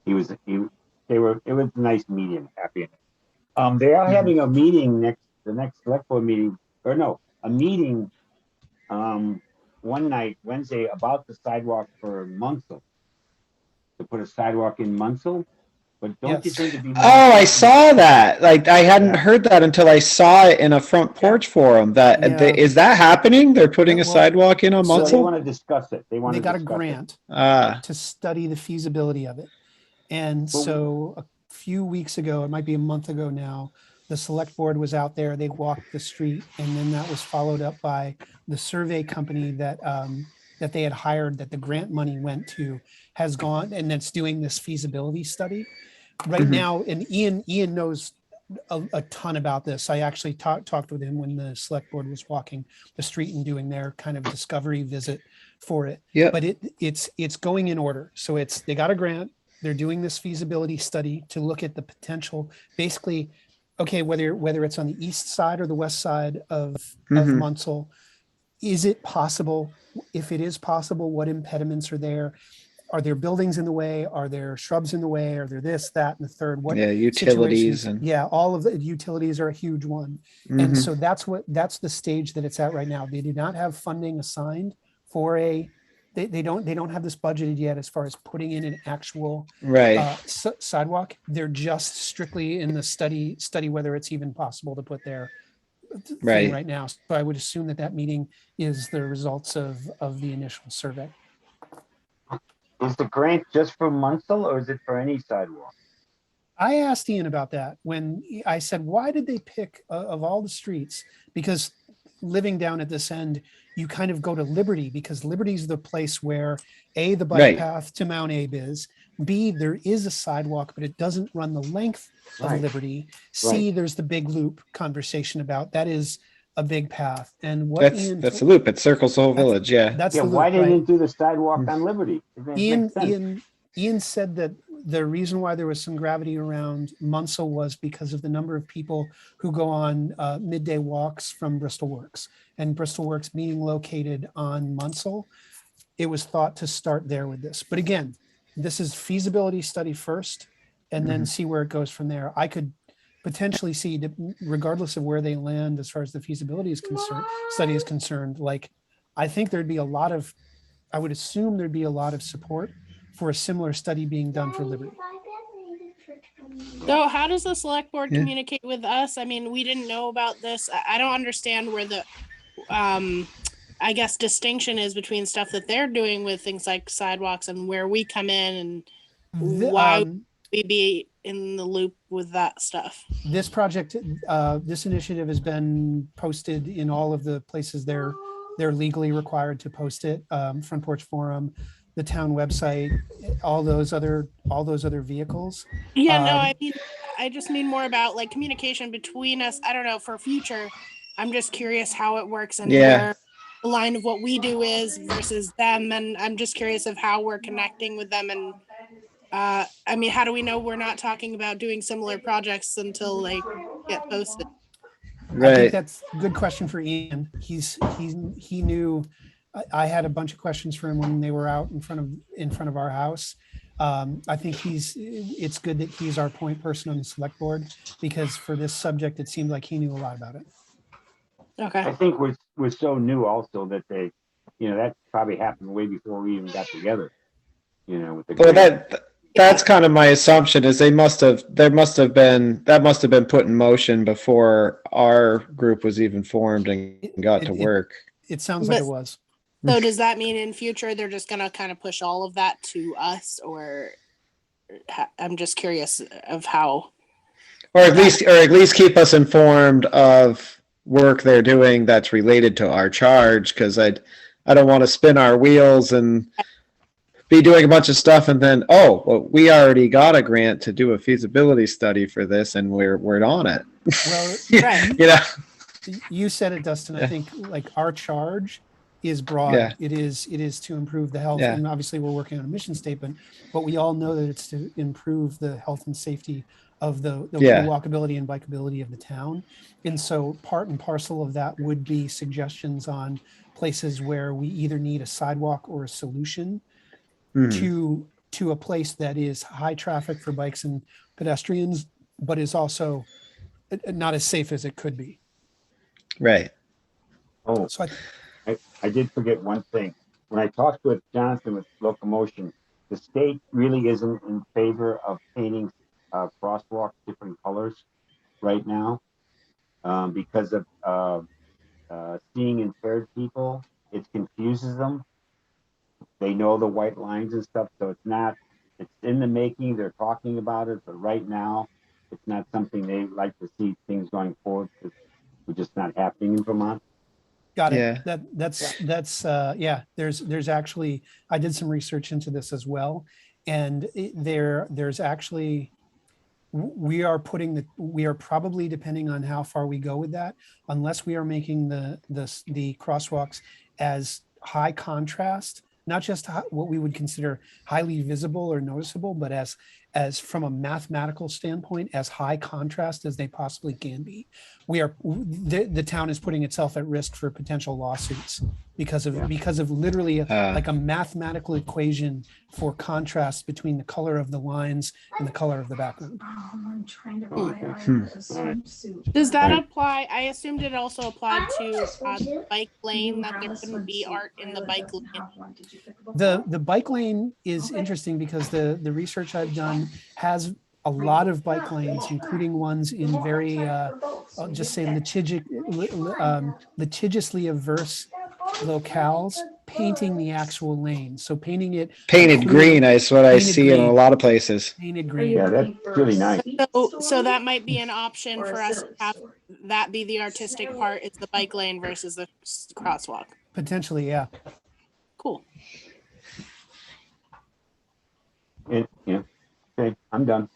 It was a nice meeting, happy. They are having a meeting the next select board meeting, a meeting one night, Wednesday, about the sidewalk for Munsell. To put a sidewalk in Munsell, but don't you think it'd be more I saw that. Like I hadn't heard that until I saw it in a front porch forum. Is that happening? They're putting a sidewalk in on So they Munsell? want to discuss it. They got a grant to study the feasibility of it. And so a few weeks ago, it might be a month ago now, the select board was out there, they walked the street, and then that was followed up by the survey company that they had hired, that the grant money went to, has gone, and that's doing this feasibility study right now. And Ian knows a ton about this. I actually talked with him when the select board was walking the street and doing their kind of discovery visit for it. Yeah. But it's going in order. So they got a grant. They're doing this feasibility study to look at the potential, basically, okay, whether it's on the east side or the west side of Munsell, is it possible? If it is possible, what impediments are there? Are there buildings in the way? Are there shrubs in the way? Are there this, that, and the third? What utilities all of the utilities are a huge one. And so that's the stage that it's at right now. They do not have funding assigned for they don't have this budgeted yet as far as putting in an actual sidewalk. They're just strictly in the study whether it's even possible to put there right now. So I would assume that meeting is the results of the initial survey. Is the grant just for Munsell or is it for any sidewalk? I asked Ian about that when I said, why did they pick of all the streets? Because living down at this end, you kind of go to Liberty because Liberty's the place where A, the bike path to Mount Abe is, B, there is a sidewalk, but it doesn't run the length of Liberty. C, there's the big loop conversation about that is a big path. And what that's a loop. It circles the whole village. That's the loop, why didn't you do the sidewalk on Liberty? Ian said that the reason why there was some gravity around Munsell was because of the number of people who go on midday walks from Bristol Works, and Bristol Works being located on Munsell, it was thought to start there with this. But again, this is feasibility study first, and then see where it goes from there. I could potentially see, regardless of where they land as far as the feasibility is concerned, study is concerned, like I think I would assume there'd be a lot of support for a similar study being done for Liberty. So how does the select board communicate with us? I mean, we didn't know about this. I don't understand where the, I guess, distinction is between stuff that they're doing with things like sidewalks and where we come in, and why would we be in the loop with that stuff. This project, this initiative has been posted in all of the places they're legally required to post it. Front Porch Forum, the town website, all those other vehicles. I mean, I just mean more about like communication between us. I don't know, for future, I'm just curious how it works and where the line of what we do is versus them. And I'm just curious of how we're connecting with them. And I mean, how do we know we're not talking about doing similar projects until they get posted? I think that's a good question for Ian. He knew. I had a bunch of questions for him when they were out in front of our house. I think it's good that he's our point person on the select board, because for this subject, it seemed like he knew a lot about it. Okay. I think we're so new also that they, that probably happened way before we even got together. With the that's kind of my assumption is that must have been put in motion before our group was even formed and got to work. It sounds like it was. So does that mean in future they're just gonna kind of push all of that to us, or I'm just curious of how? Or at least keep us informed of work they're doing that's related to our charge, because I don't want to spin our wheels and be doing a bunch of stuff and then, oh, well, we already got a grant to do a feasibility study for this and we're on it. Well, Right. You know? you said it, Dustin. I Yeah. think like our charge is broad. Yeah. It is to improve the health. Yeah. And obviously we're working on a mission statement, but we all know that it's to improve the health and safety of the Yeah. walkability and bikeability of the town. And so part and parcel of that would be suggestions on places where we either need a sidewalk or a solution Mhm. to a place that is high traffic for bikes and pedestrians, but is also not as safe as it could be. Right. Oh, So I did forget one thing. When I talked with Jonathan with locomotion, the state really isn't in favor of painting crosswalks different colors right now because of seeing impaired people. It confuses them. They know the white lines and stuff, so it's in the making. They're talking about it, but right now it's not something they like to see things going forward because we're just not happening in Vermont. got it. Yeah. That's yeah, there's actually, I did some research into this as well. And there's actually, we are probably, depending on how far we go with that, unless we are making the crosswalks as high contrast, not just what we would consider highly visible or noticeable, but as from a mathematical standpoint, as high contrast as they possibly can be. The town is putting itself at risk for potential lawsuits because of literally like a mathematical equation for contrast between the color of the lines and the color of the background. I'm trying to buy a swimsuit. Does that apply? I assumed it also applied to the bike lane, that there couldn't be art in the bike lane. The bike lane is interesting because the research I've done has a lot of bike lanes, including ones in very, I'll just say litigiously averse locales, painting the actual lane. So painting it Painted green is what I see in a lot of places. Painted green. Yeah, that's really nice. So that might be an option for us to have that be the artistic part. It's the bike lane versus the crosswalk. Potentially, yeah. Cool. Yeah. Okay, I'm done.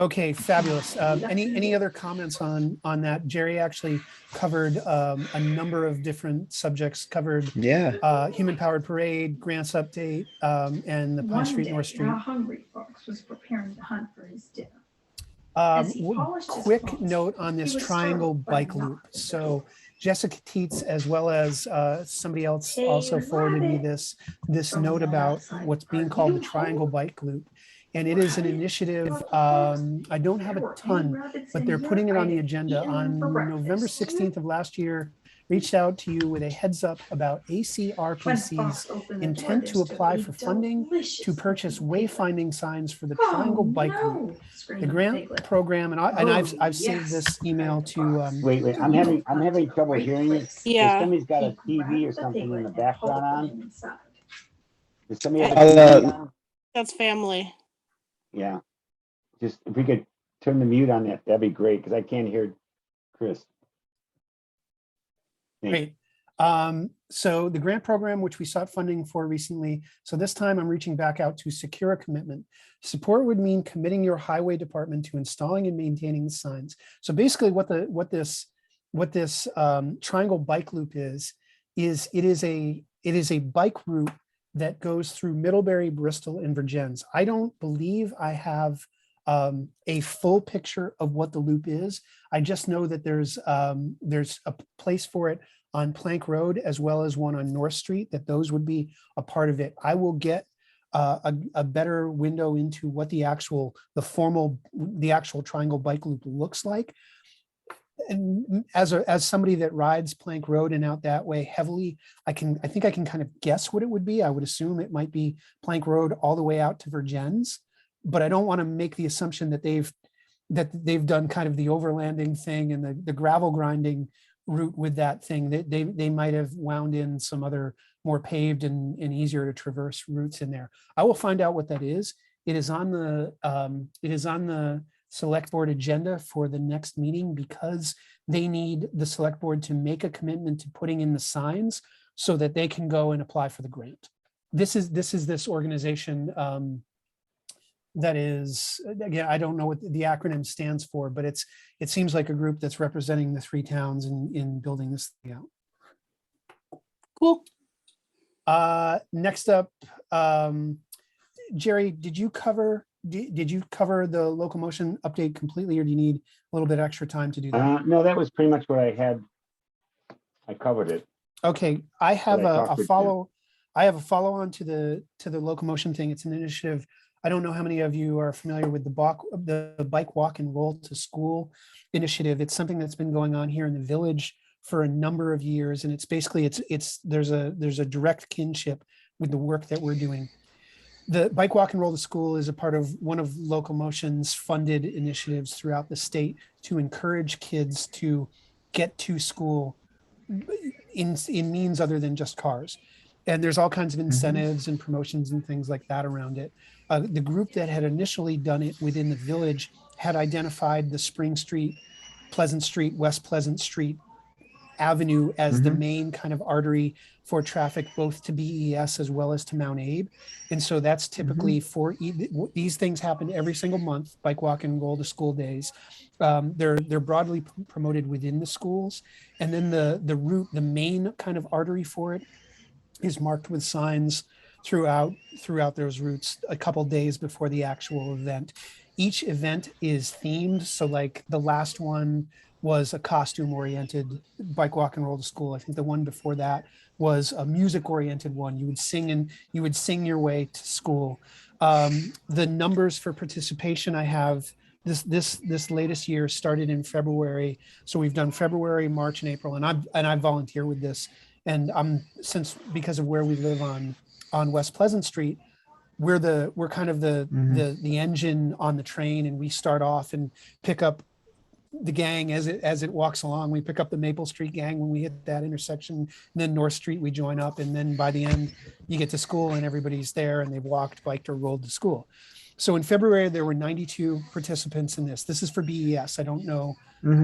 Okay, fabulous. Any other comments on that? Jerry actually covered a number of different subjects, covered human powered parade, grants update, and the Pine Street, North Street. A hungry fox was preparing to hunt for his dinner. Quick note on this triangle bike loop. So Jessica Teets, as well as somebody else, also forwarded me this note about what's being called the triangle bike loop. And it is an initiative, I don't have a ton, but they're putting it on the agenda. On November 16th of last year, reached out to you with a heads up about ACRPC's intent to apply for funding to purchase wayfinding signs for the triangle bike loop. The grant program, and I've saved this email to. Wait, I'm having trouble hearing it. Yeah. Somebody's got a TV or something in the background on. Does somebody have a TV on? That's family. Yeah. Just if we could turn the mute on that'd be great because I can't hear Chris. Great. So the grant program, which we sought funding for recently. So this time I'm reaching back out to secure a commitment. Support would mean committing your highway department to installing and maintaining the signs. So basically what this triangle bike loop is it is a bike route that goes through Middlebury, Bristol, and Vergennes. I don't believe I have a full picture of what the loop is. I just know that there's a place for it on Plank Road as well as one on North Street, that those would be a part of it. I will get a better window into what the actual triangle bike loop looks like. And as somebody that rides Plank Road and out that way heavily, I think I can kind of guess what it would be. I would assume it might be Plank Road all the way out to Vergennes, but I don't want to make the assumption that they've done kind of the overlanding thing and the gravel grinding route with that thing. They might have wound in some other more paved and easier to traverse routes in there. I will find out what that is. It is on the select board agenda for the next meeting because they need the select board to make a commitment to putting in the signs so that they can go and apply for the grant. This is this organization that is, again, I don't know what the acronym stands for, but it seems like a group that's representing the 3 towns in building this thing out. Cool. Next up, Jerry, did you cover the locomotion update completely, or do you need a little bit extra time to do that? No, that was pretty much what I had. I covered it. Okay, I have But I a talked with follow. I have a follow on to the locomotion thing. It's an initiative. I don't know how many of you are familiar with the bike walk and roll to school initiative. It's something that's been going on here in the village for a number of years, and it's basically there's a direct kinship with the work that we're doing. The bike walk and roll to school is a part of one of Locomotion's funded initiatives throughout the state to encourage kids to get to school in means other than just cars. And there's all kinds of incentives and promotions and things like that around it. The group that had initially done it within the village had identified the Spring Street, Pleasant Street, West Pleasant Street Avenue as the main kind of artery for traffic, both to BES as well as to Mount Abe. And so that's typically for these things happen every single month, bike walk and roll to school days. They're broadly promoted within the schools. And then the route, the main kind of artery for it is marked with signs throughout those routes a couple days before the actual event. Each event is themed. So like the last one was a costume oriented bike walk and roll to school. I think the one before that was a music oriented one. You would sing your way to school. The numbers for participation I have this latest year started in February. So we've done February, March, and April, and I volunteer with this. And because of where we live on West Pleasant Street, we're kind of the engine on the train, and we start off and pick up the gang as it walks along. We pick up the Maple Street gang when we hit that intersection, and then North Street we join up, and then by the end you get to school and everybody's there and they've walked, biked, or rolled to school. So in February there were 92 participants in this. This is for BES. I don't know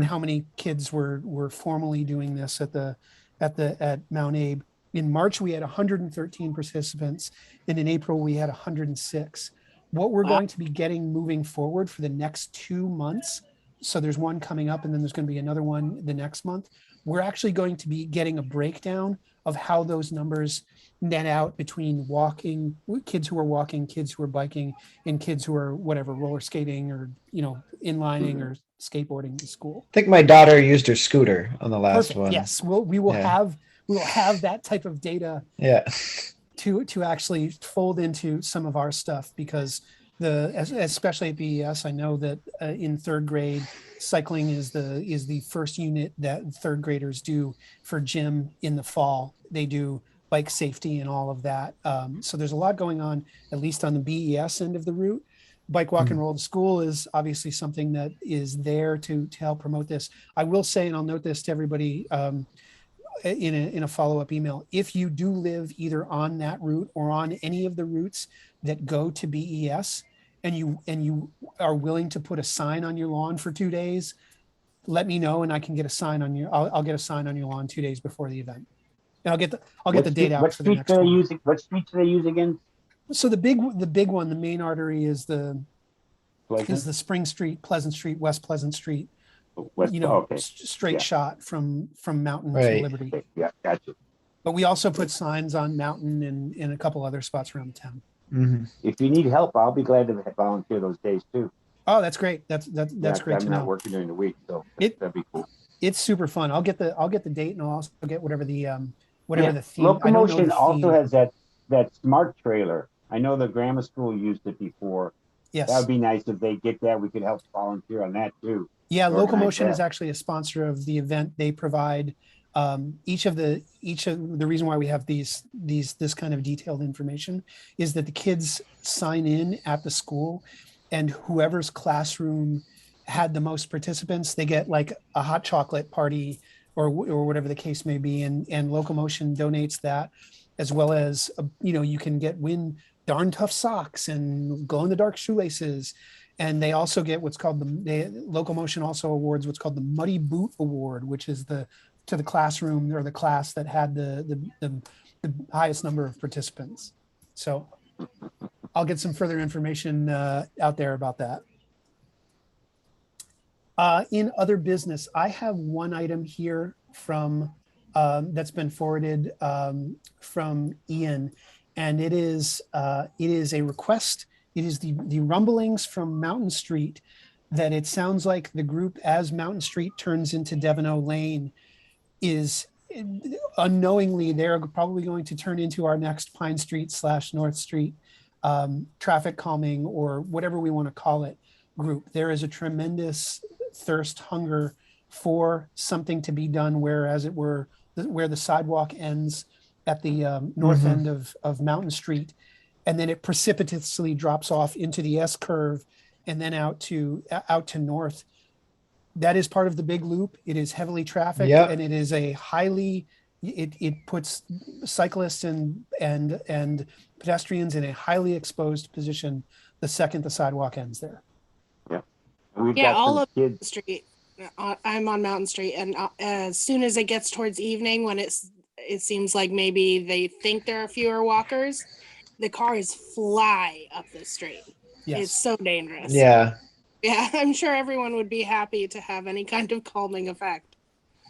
how many kids were formally doing this at Mount Abe. In March we had 113 participants, and in April we had 106. What we're going to be getting moving forward for the next 2 months, so there's one coming up and then there's going to be another one the next month, we're actually going to be getting a breakdown of how those numbers net out between kids who are walking, kids who are biking, and kids who are whatever, roller skating or inlining or skateboarding to school. I think my daughter used her scooter on the last one. Yes, we will have that type of data to actually fold into some of our stuff, because especially at BES, I know that in 3rd grade, cycling is the first unit that 3rd graders do for gym in the fall. They do bike safety and all of that. So there's a lot going on, at least on the BES end of the route. Bike walk and roll to school is obviously something that is there to help promote this. I will say, and I'll note this to everybody in a follow-up email, if you do live either on that route or on any of the routes that go to BES, and you are willing to put a sign on your lawn for 2 days, let me know, and I can get a sign on I'll get a sign on your lawn 2 days before the event, and I'll get the date out for the next one. What streets do they use again? So the big one, the main artery is the Spring Street, Pleasant Street, West Pleasant Street. Straight shot from Mountain to Liberty. Okay. Yeah, gotcha. But we also put signs on Mountain and in a couple other spots around the town. If you need help, I'll be glad to volunteer those days too. Oh, that's great. That's great to know. I'm not working during the week, so that'd be cool. It's super fun. I'll get the date, and I'll also get whatever the theme. Locomotion also has that smart trailer. I know the grammar school used it before. Yes, that would be nice if they get that. We could help volunteer on that too. Yeah, Locomotion is actually a sponsor of the event. They provide each of the reason why we have this kind of detailed information is that the kids sign in at the school, and whoever's classroom had the most participants, they get like a hot chocolate party or whatever the case may be. And Locomotion donates that, as well as, you can win darn tough socks and glow in the dark shoelaces. And they also get what's called Locomotion also awards what's called the Muddy Boot Award, which is to the classroom or the class that had the highest number of participants. So I'll get some further information out there about that. In other business, I have one item here from that's been forwarded from Ian, and it is a request. It is the rumblings from Mountain Street that it sounds like the group, as Mountain Street turns into Devon Lane, is unknowingly they're probably going to turn into our next Pine Street / North Street traffic calming, or whatever we want to call it, group. There is a tremendous hunger for something to be done where, as it were, where the sidewalk ends at the north end of Mountain Street, and then it precipitously drops off into the S curve and then out to north. That is part of the big loop. It is heavily trafficked, and it is a highly, it puts cyclists and pedestrians in a highly exposed position the second the sidewalk ends there. Yeah, all of the street. I'm on Mountain Street, and as soon as it gets towards evening, when it seems like maybe they think there are fewer walkers, the cars fly up the street. Yes. It's so dangerous. Yeah. Yeah, I'm sure everyone would be happy to have any kind of calming effect.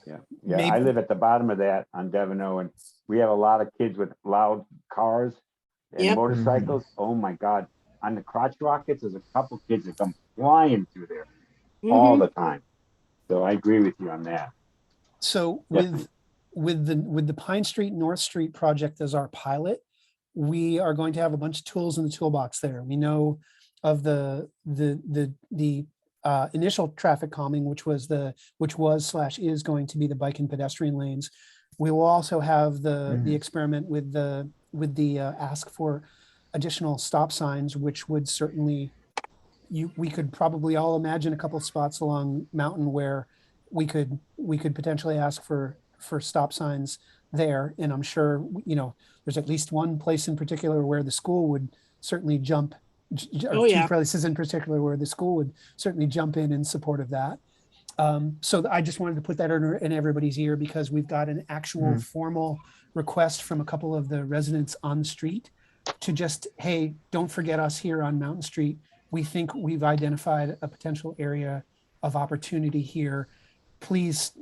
Yeah. Maybe. I live at the bottom of that on Devon, and we have a lot of kids with loud cars and motorcycles. Oh my God. On the crotch rockets, there's a couple kids that come flying through there all the time. So I agree with you on that. So with the Pine Street North Street project as our pilot, we are going to have a bunch of tools in the toolbox there. We know of the initial traffic calming, which was / is going to be the bike and pedestrian lanes. We will also have the experiment with the ask for additional stop signs, which would certainly, we could probably all imagine a couple of spots along Mountain where we could potentially ask for stop signs there. And I'm sure, there's at least one place in particular where the school would certainly jump, or two places in particular where the school would certainly jump in support of that. So I just wanted to put that in everybody's ear, because we've got an actual formal request from a couple of the residents on the street to just, hey, don't forget us here on Mountain Street. We think we've identified a potential area of opportunity here. Please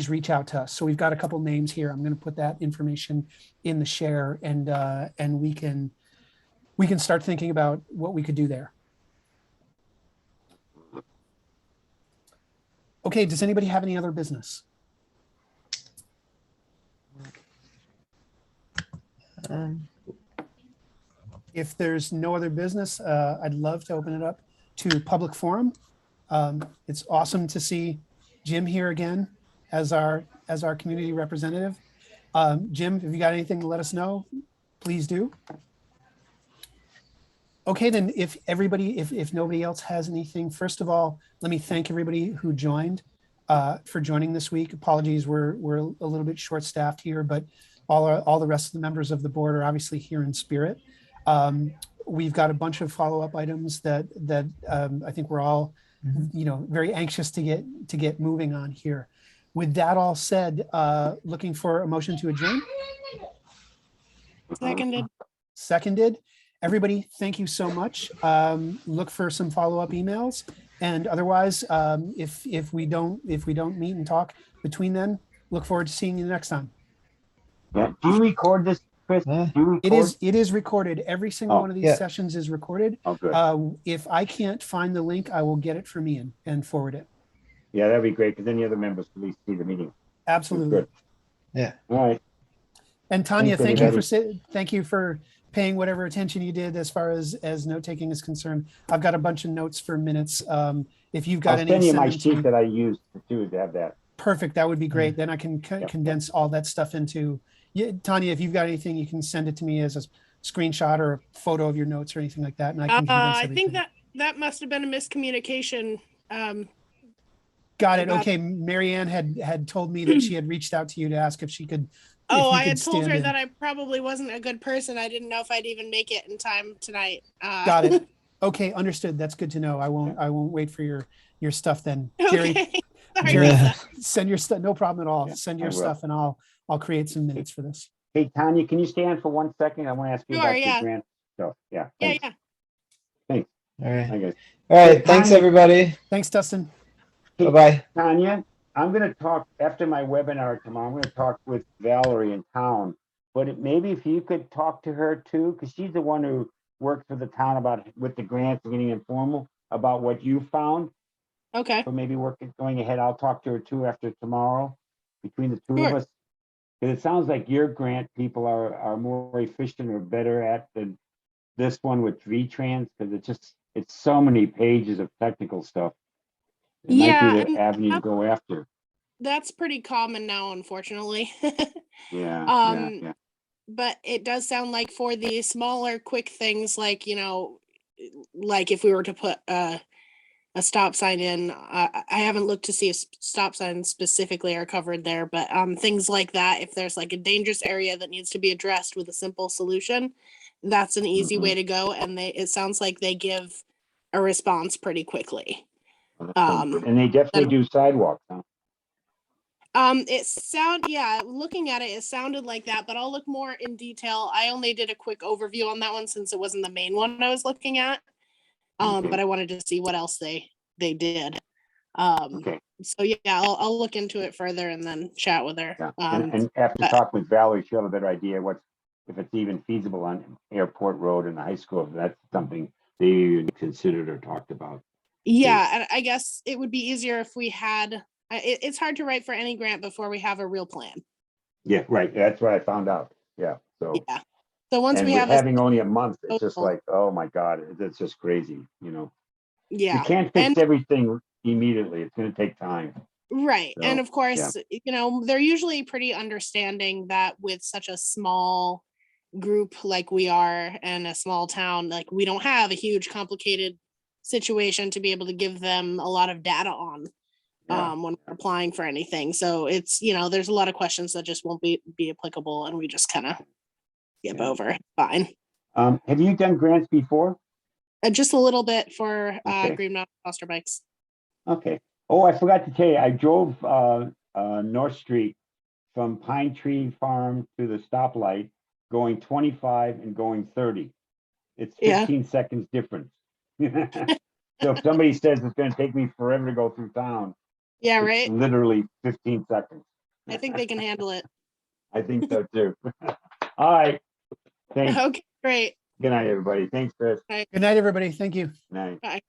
reach out to us. So we've got a couple names here. I'm going to put that information in the share, and we can start thinking about what we could do there. Okay, does anybody have any other business? If there's no other business, I'd love to open it up to public forum. It's awesome to see Jim here again as our community representative. Jim, if you got anything to let us know, please do. Okay, then if nobody else has anything, first of all, let me thank everybody who joined for joining this week. Apologies, we're a little bit short-staffed here, but all the rest of the members of the board are obviously here in spirit. We've got a bunch of follow-up items that I think we're all very anxious to get moving on here. With that all said, looking for a motion to adjourn. Seconded. Everybody, thank you so much. Look for some follow-up emails, and otherwise, if we don't meet and talk between then, look forward to seeing you next time. Yeah. Do you record this, Chris? It is recorded. Every single one of these sessions is recorded. Oh, good. If I can't find the link, I will get it from Ian and forward it. Yeah, that'd be great, because then the other members can at least see the meeting. Absolutely. Good. Yeah. All right. And Tanya, Thanks, thank you for paying whatever attention you did as far as note taking is concerned. I've got a bunch of notes for minutes. If you've got I'll send you my send them to sheet that I used to have that. Perfect. That would be great. Then I can condense all that stuff into. Tanya, if you've got anything, you can send it to me as a screenshot or a photo of your notes or anything like that, and I can condense everything. I think that must have been a miscommunication. Got it. Got Okay. Marianne had told me that she had reached out to you to ask if she could. Oh, if you I could had told stand her in. that I probably wasn't a good person. I didn't know if I'd even make it in time tonight. Got it. Okay, understood. That's good to know. I won't wait for your stuff then. Jerry, Okay. Sorry Jerry, about that. send your stuff. No problem at all. Yeah, Send I your will. stuff and I'll create some minutes for this. Hey, Tanya, can you stand for 1 second? I want to ask you Sure, about your yeah. grant stuff. Yeah, Yeah, thanks. yeah. Thanks. All right. I guess. All right. Thanks, Tanya- everybody. Thanks, Dustin. Hey, Bye-bye. Tanya, I'm going to talk after my webinar tomorrow. I'm going to talk with Valerie in town. But maybe if you could talk to her too, because she's the one who worked for the town with the grants and getting informal about what you found. Okay. So maybe going ahead. I'll talk to her too after tomorrow between the two of Sure. us. Because it sounds like your grant people are more efficient or better at than this one with VTrans, because it's so many pages of technical stuff. It might be Yeah, the and avenue to go after. that's pretty common now, unfortunately. Yeah, Um, yeah. but it does sound like for the smaller, quick things, like, like if we were to put a stop sign in, I haven't looked to see if stop signs specifically are covered there, but things like that, if there's like a dangerous area that needs to be addressed with a simple solution, that's an easy way to go. And it sounds like they give a response pretty quickly. And they definitely do sidewalks, huh? Looking at it, it sounded like that, but I'll look more in detail. I only did a quick overview on that one since it wasn't the main one I was looking at. Okay. But I wanted to see what else they did. Okay. So yeah, I'll look into it further and then chat with her. Yeah. And after but- talking with Valerie, she'll have a better idea if it's even feasible on Airport Road and the high school. If that's something they even considered or talked about. Yeah, and I guess it would be easier if we had. It's hard to write for any grant before we have a real plan. Yeah, right. That's what I found out. Yeah. So. Yeah. So once And we with have having only a month, it's just total- like, oh my God, it's just crazy. yeah, You can't fix and everything immediately. It's going to take time. right, and So, of course, they're usually pretty understanding that with such a small group like we are and a small town, like we don't have a huge complicated situation to be able to give them a lot of data on. Yeah. When we're applying for anything. So it's, there's a lot of questions that just won't be applicable and we just kind of skip Yeah. over. Fine. Have you done grants before? Just a little bit for Okay. Green Mountain Foster Bikes. Okay. Oh, I forgot to tell you, I drove North Street from Pine Tree Farm to the stoplight, going 25 and going 30. It's 15 seconds difference. So if somebody says it's going to take me forever to go through town, Yeah, it's right. literally 15 seconds. I think they can handle it. I think so too. All right. Thanks. Okay, great. Good night, everybody. Thanks, Chris. Good night, everybody. Thank you. Night. Bye.